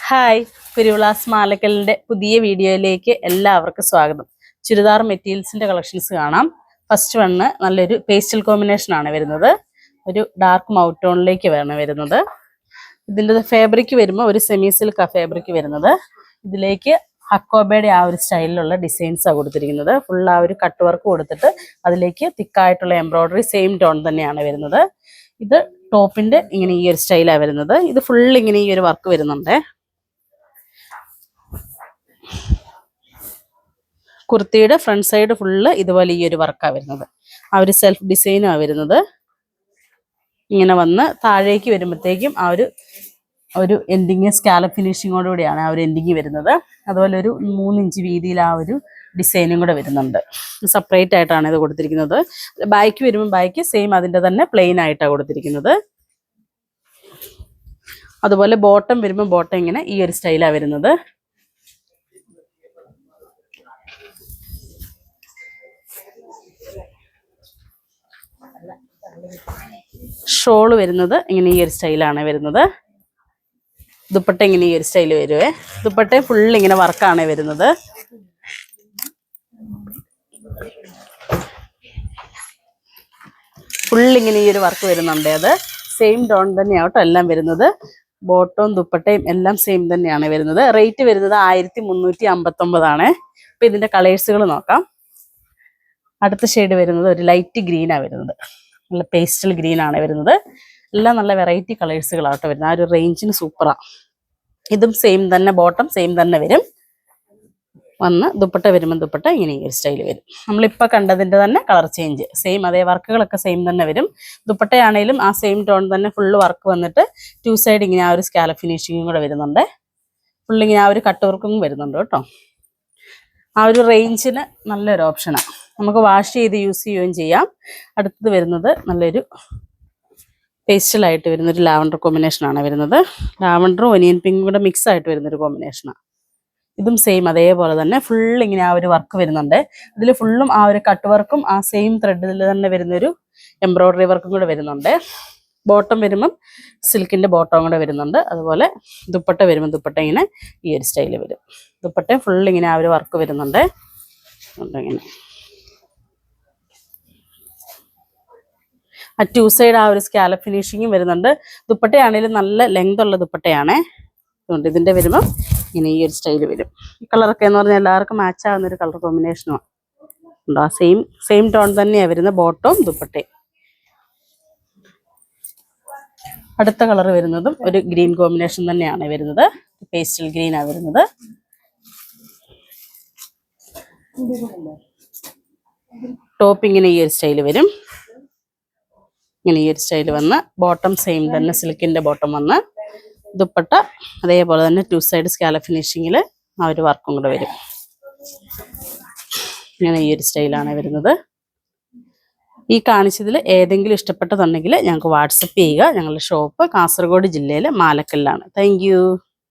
Hi, കുരുവിളാസ് മാലക്കലിൻ്റെ പുതിയ വീഡിയോയിലേക്ക് എല്ലാവർക്കും സ്വാഗതം. ചുരിദാർ മെറ്റീരിയൽസിൻ്റെ കളക്ഷൻസ് കാണാം. ഫസ്റ്റ് വണ്ണ് നല്ലൊരു പേസ്റ്റൽ കോമ്പിനേഷനാണ് വരുന്നത്. ഒരു ഡാർക്ക് മൗട്ട് ടോണിലേക്ക് വേണം വരുന്നത്. ഇതിൻ്റെ ഫാബ്രിക് വരുമ്പോൾ ഒരു സെമി സിൽക്ക് ഫാബ്രിക് വരുന്നത്. ഇതിലേക്ക് ഹക്കോബയുടെ ആ ഒരു സ്റ്റൈലിലുള്ള ഡിസൈൻസാണ് കൊടുത്തിരിക്കുന്നത്. ഫുൾ ആ ഒരു കട്ട് വർക്ക് കൊടുത്തിട്ട് അതിലേക്ക് തിക്കായിട്ടുള്ള എംബ്രോയ്ഡറി സെയിം ടോൺ തന്നെയാണ് വരുന്നത്. ഇത് ടോപ്പിൻ്റെ ഇങ്ങനെ ഈ ഒരു സ്റ്റൈലാണ് വരുന്നത്. ഇത് ഫുൾ ഇങ്ങനെ ഈ ഒരു വർക്ക് വരുന്നുണ്ട്. കുർത്തിയുടെ ഫ്രണ്ട് സൈഡ് ഫുള്ള് ഇതുപോലെ ഈ ഒരു വർക്കാണ് വരുന്നത്. ആ ഒരു സെൽഫ് ഡിസൈനാണ് വരുന്നത്. ഇങ്ങനെ വന്ന് താഴേക്ക് വരുമ്പോഴത്തേക്കും ആ ഒരു എൻഡിങ് സ്കാലപ്പ് ഫിനിഷിങ്ങോടുകൂടിയാണ് ആ ഒരു എൻഡിങ് വരുന്നത്. അതുപോലെ ഒരു 3 ഇഞ്ച് വീതിയിൽ ആ ഒരു ഡിസൈനും കൂടെ വരുന്നുണ്ട്. സെപ്പറേറ്റ് ആയിട്ടാണ് ഇത് കൊടുത്തിരിക്കുന്നത്. ബാക്ക് വരുമ്പോൾ ബാക്ക് സെയിം അതിൻ്റെ തന്നെ പ്ലെയിൻ ആയിട്ടാണ് കൊടുത്തിരിക്കുന്നത്. അതുപോലെ ബോട്ടം വരുമ്പോൾ ബോട്ടം ഇങ്ങനെ ഈ ഒരു സ്റ്റൈലാണ് വരുന്നത്. ഷോള് വരുന്നത് ഇങ്ങനെ ഈ ഒരു സ്റ്റൈലാണ് വരുന്നത്. ദുപ്പട്ട ഇങ്ങനെ ഈ ഒരു സ്റ്റൈൽ വരുവേ. ദുപ്പട്ട ഫുൾ ഇങ്ങനെ വർക്കാണ് വരുന്നത്. ഫുൾ ഇങ്ങനെ ഈ ഒരു വർക്ക് വരുന്നുണ്ട്. അത് സെയിം ടോൺ തന്നെയാവട്ടോ എല്ലാം വരുന്നത്. ബോട്ടവും ദുപ്പട്ടയും എല്ലാം സെയിം തന്നെയാണ് വരുന്നത്. റേറ്റ് വരുന്നത് 1359 ഇപ്പം ഇതിൻ്റെ കളേഴ്സുകൾ നോക്കാം. അടുത്ത ഷെയ്ഡ് വരുന്നത് ഒരു ലൈറ്റ് ഗ്രീനാണ് വരുന്നത്. നല്ല പേസ്റ്റൽ ഗ്രീൻ ആണ് വരുന്നത്. എല്ലാം നല്ല വെറൈറ്റി കളേഴ്സുകളാട്ടോ വരുന്നത്. ആ ഒരു റേഞ്ചിന് സൂപ്പറാണ്. ഇതും സെയിം തന്നെ, ബോട്ടം സെയിം തന്നെ വരും. വന്ന് ദുപ്പട്ട വരുമ്പോൾ ദുപ്പട്ട ഇങ്ങനെ ഈ ഒരു സ്റ്റൈൽ വരും. നമ്മളിപ്പോൾ കണ്ടതിൻ്റെ തന്നെ കളർ ചേഞ്ച് സെയിം, അതേ വർക്കുകളൊക്കെ സെയിം തന്നെ വരും. ദുപ്പട്ടയാണേലും ആ സെയിം ടോൺ തന്നെ ഫുള്ള് വർക്ക് വന്നിട്ട് 2 സൈഡ് ഇങ്ങനെ ആ ഒരു സ്കാലപ്പ് ഫിനിഷിങ്ങും കൂടെ വരുന്നുണ്ട്. ഫുള്ളിങ്ങനെ ആ ഒരു കട്ട് വർക്കും വരുന്നുണ്ട് കേട്ടോ. ആ ഒരു റേഞ്ചിന് നല്ലൊരു ഓപ്ഷനാണ്. നമുക്ക് വാഷ് ചെയ്ത് യൂസ് ചെയ്യുകയും ചെയ്യാം. അടുത്തത് വരുന്നത് നല്ലൊരു പേസ്റ്റലായിട്ട് വരുന്നൊരു ലാവൻഡർ കോമ്പിനേഷനാണ് വരുന്നത്. ലാവൻഡറും ഒനിയൻ പിങ്കും കൂടെ മിക്സ് ആയിട്ട് വരുന്നൊരു കോമ്പിനേഷനാണ്. ഇതും സെയിം അതേപോലെ തന്നെ ഫുൾ ഇങ്ങനെ ആ ഒരു വർക്ക് വരുന്നുണ്ട്. ഇതിൽ ഫുള്ളും ആ ഒരു കട്ട് വർക്കും ആ സെയിം ത്രെഡിൽ തന്നെ വരുന്നൊരു എംബ്രോയ്ഡറി വർക്കും കൂടെ വരുന്നുണ്ട്. ബോട്ടം വരുമ്പം സിൽക്കിൻ്റെ ബോട്ടം കൂടെ വരുന്നുണ്ട്. അതുപോലെ ദുപ്പട്ട വരുമ്പോൾ ദുപ്പട്ട ഇങ്ങനെ ഈ ഒരു സ്റ്റൈൽ വരും. ദുപ്പട്ട ഫുൾ ഇങ്ങനെ ആ ഒരു വർക്ക് വരുന്നുണ്ട്. ഇങ്ങനെ ആ 2 സൈഡ് ആ ഒരു സ്കാലപ്പ് ഫിനിഷിങ്ങും വരുന്നുണ്ട്. ദുപ്പട്ടയാണെങ്കിലും നല്ല ലെങ്ത് ഉള്ള ദുപ്പട്ടയാണ്. അതുകൊണ്ട് ഇതിൻ്റെ വരുമ്പം ഇങ്ങനെ ഈ ഒരു സ്റ്റൈൽ വരും. ഈ കളറൊക്കെ എന്ന് പറഞ്ഞാൽ എല്ലാവർക്കും മാച്ച് ആവുന്നൊരു കളർ കോമ്പിനേഷനുമാണ്. ഉണ്ടോ? ആ സെയിം ടോൺ തന്നെയാണ് വരുന്നത് ബോട്ടവും ദുപ്പട്ടയും. അടുത്ത കളർ വരുന്നതും ഒരു ഗ്രീൻ കോമ്പിനേഷൻ തന്നെയാണ് വരുന്നത്. പേസ്റ്റൽ ഗ്രീനാണ് വരുന്നത്. ടോപ്പ് ഇങ്ങനെ ഈ ഒരു സ്റ്റൈൽ വരും. ഇങ്ങനെ ഈ ഒരു സ്റ്റൈൽ വന്ന് ബോട്ടം സെയിം തന്നെ സിൽക്കിൻ്റെ ബോട്ടം വന്ന് ദുപ്പട്ട അതേപോലെ തന്നെ 2 സൈഡ് സ്കാലപ്പ് ഫിനിഷിങ്ങിൽ ആ ഒരു വർക്കും കൂടെ വരും. ഇങ്ങനെ ഈ ഒരു സ്റ്റൈലാണ് വരുന്നത്. ഈ കാണിച്ചതിൽ ഏതെങ്കിലും ഇഷ്ടപ്പെട്ടതുണ്ടെങ്കിൽ ഞങ്ങൾക്ക് വാട്സപ്പ് ചെയ്യുക. ഞങ്ങളുടെ ഷോപ്പ് കാസർഗോഡ് ജില്ലയിലെ മാലക്കല്ലാണ്. Thank you.